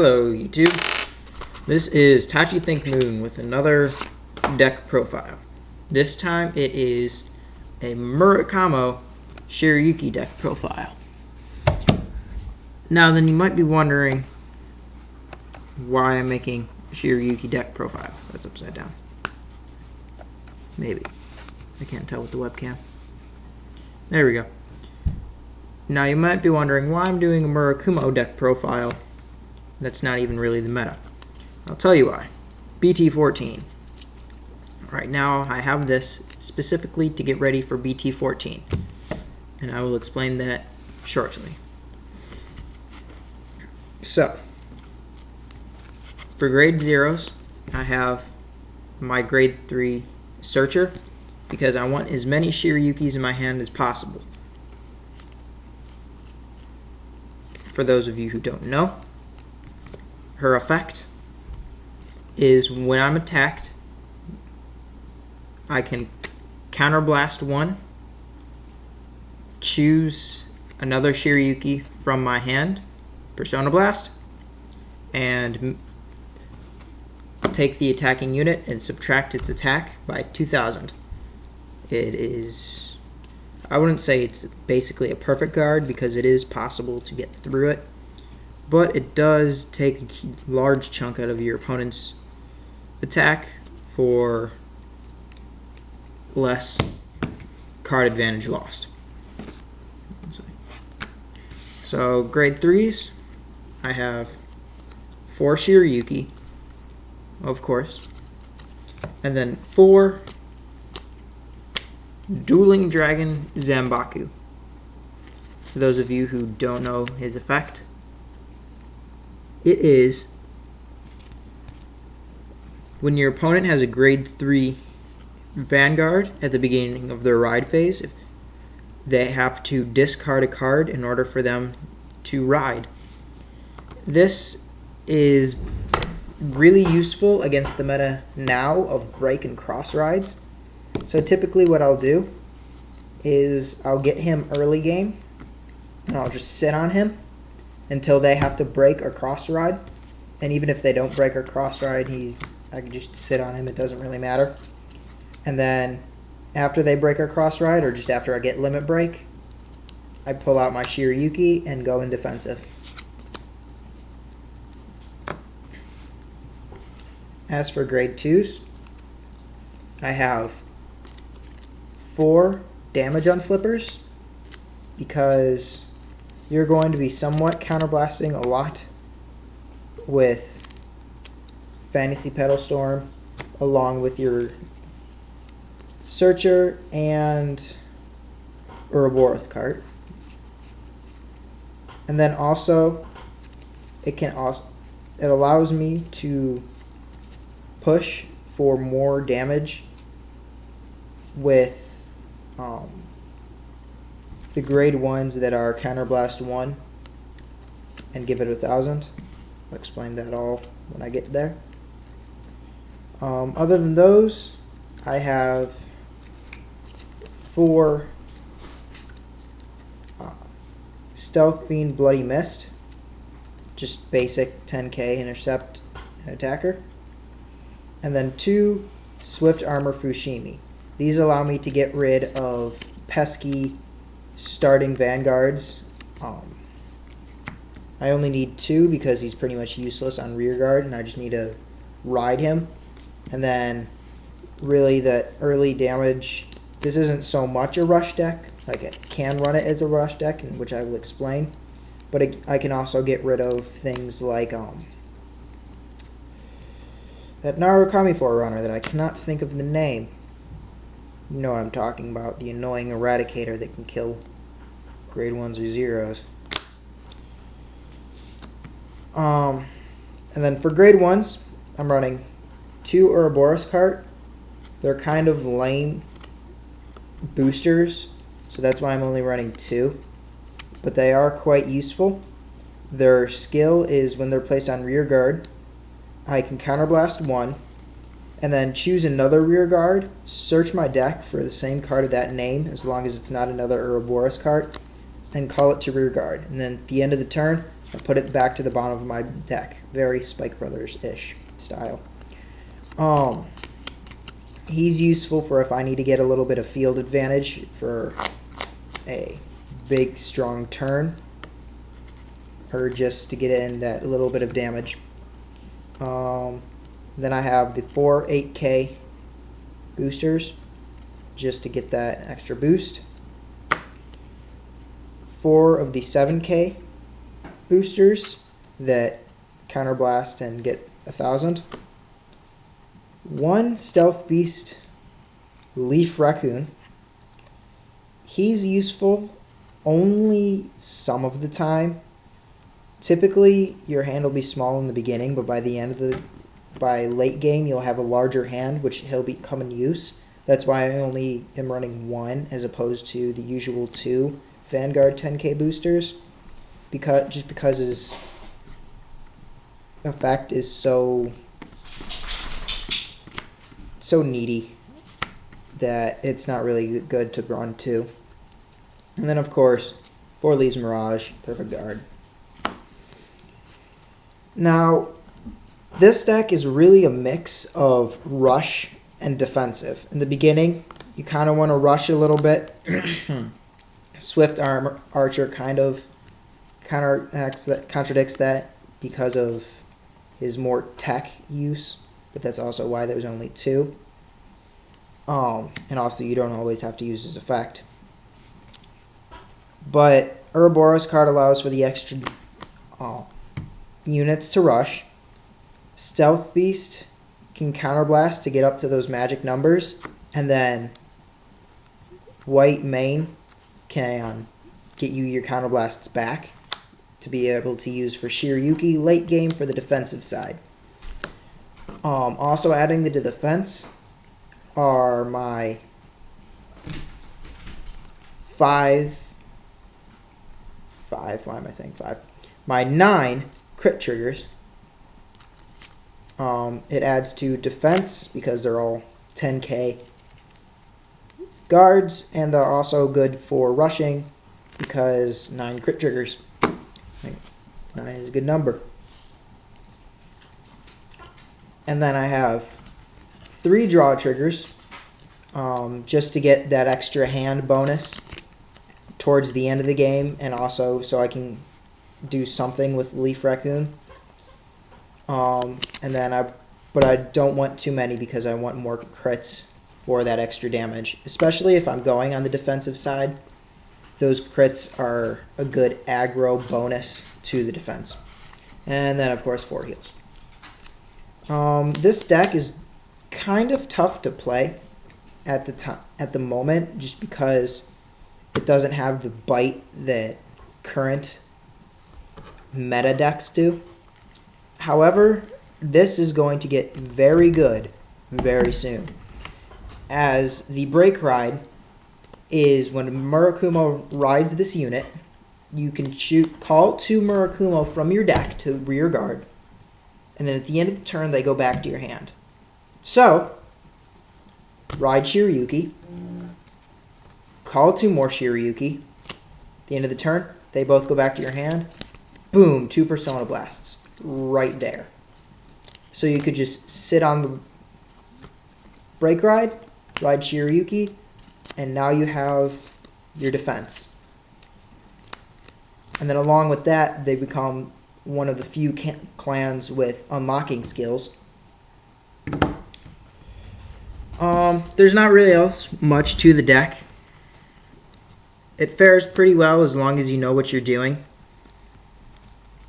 Hello YouTube, this is Tachi Think Moon with another deck profile. This time it is a Murakumo Shirayuki deck profile. Now then you might be wondering why I'm making a Shirayuki deck profile. That's upside down. Maybe. I can't tell with the webcam. There we go. Now you might be wondering why I'm doing a Murakumo deck profile. That's not even really the meta. I'll tell you why. BT14. Right now I have this specifically to get ready for BT14. And I will explain that shortly. So, for grade 0s, I have my grade 3 Searcher because I want as many Shirayukis in my hand as possible. For those of you who don't know, her effect is when I'm attacked, I can counterblast one, choose another Shirayuki from my hand, Persona Blast, and take the attacking unit and subtract its attack by 2,000. It is, I wouldn't say it's basically a perfect guard because it is possible to get through it, but it does take a large chunk out of your opponent's attack for less card advantage lost. So grade 3s, I have 4 Shirayuki, of course, and then 4 Dueling Dragon Zanbaku. For those of you who don't know his effect, it is when your opponent has a grade 3 Vanguard at the beginning of their ride phase, they have to discard a card in order for them to ride. This is really useful against the meta now of break and cross rides. So typically what I'll do is I'll get him early game and I'll just sit on him until they have to break or cross ride. And even if they don't break or cross ride, I can just sit on him, it doesn't really matter. And then after they break or cross ride, or just after I get limit break, I pull out my Shirayuki and go in defensive. As for grade 2s, I have 4 damage on flippers because you're going to be somewhat counterblasting a lot with Fantasy Petal Storm along with your Searcher and Ouroboros card. And then also it allows me to push for more damage with the grade 1s that are Counterblast 1 and give it 1,000. I'll explain that all when I get there. Other than those, I have 4 Stealth Fiend Bloody Mist, just basic 10k intercept and attacker, and then 2 Swift Armor Fushimi. These allow me to get rid of pesky starting Vanguards. I only need 2 because he's pretty much useless on rear guard and I just need to ride him. And then really the early damage, this isn't so much a rush deck, like I can run it as a rush deck, which I will explain, but I can also get rid of things like that Narukami Forerunner that I cannot think of the name. You know what I'm talking about, the annoying Eradicator that can kill grade 1s or 0s. And then for grade 1s, I'm running 2 Ouroboros cart. They're kind of lame boosters, so that's why I'm only running 2. But they are quite useful. Their skill is when they're placed on rear guard, I can counterblast 1, and then choose another rear guard, search my deck for the same card of that name, as long as it's not another Ouroboros card, and call it to rear guard. And then at the end of the turn, I put it back to the bottom of my deck. Very Spike Brothers-ish style. He's useful for if I need to get a little bit of field advantage for a big, strong turn, or just to get in that little bit of damage. Then I have the 4 8K boosters, just to get that extra boost. 4 of the 7K boosters that counterblast and get 1,000. 1 Stealth Beast Leaf Raccoon. He's useful only some of the time. Typically, your hand will be small in the beginning, but by late game, you'll have a larger hand, which he'll become in use. That's why I only am running 1 as opposed to the usual 2 Vanguard 10K boosters, because his effect is so needy that it's not really good to run 2. And then, of course, 4 Leaves Mirage, perfect guard. Now, this deck is really a mix of rush and defensive. In the beginning, you kind of want to rush a little bit. Swift Archer kind of contradicts that because of his more tech use, but that's also why there's only 2. And also, you don't always have to use his effect. But Ouroboros card allows for the extra units to rush. Stealth Beast can counterblast to get up to those magic numbers, and then White Mane can get you your counterblasts back to be able to use for Shirayuki late game for the defensive side. Also adding to the defense are my 5. Why am I saying 5? My 9 crit triggers. It adds to defense because they're all 10K guards, and they're also good for rushing because 9 crit triggers. 9 is a good number. And then I have 3 draw triggers, just to get that extra hand bonus towards the end of the game, and also so I can do something with Leaf Raccoon. But I don't want too many because I want more crits for that extra damage, especially if I'm going on the defensive side. Those crits are a good aggro bonus to the defense. And then, of course, 4 heals. This deck is kind of tough to play at the moment, just because it doesn't have the bite that current meta decks do. However, this is going to get very good very soon, as the break ride is when Murakumo rides this unit, you can call 2 Murakumo from your deck to rear guard, and then at the end of the turn, they go back to your hand. So, ride Shirayuki, call 2 more Shirayuki, at the end of the turn, they both go back to your hand, boom, 2 Persona Blasts, right there. So you could just sit on the break ride Shirayuki, and now you have your defense. And then along with that, they become one of the few clans with unlocking skills. There's not really else much to the deck. It fares pretty well as long as you know what you're doing,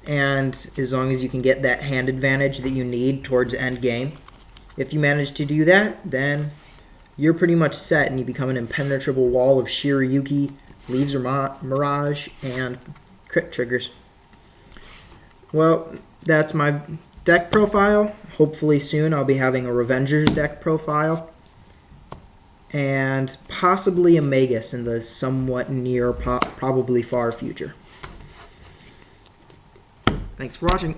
and as long as you can get that hand advantage that you need towards end game. If you manage to do that, then you're pretty much set and you become an impenetrable wall of Shirayuki, Leaves Mirage, and crit triggers. Well, that's my deck profile. Hopefully soon I'll be having a Revengers deck profile, and possibly a Magus in the somewhat near, probably far future. Thanks for watching.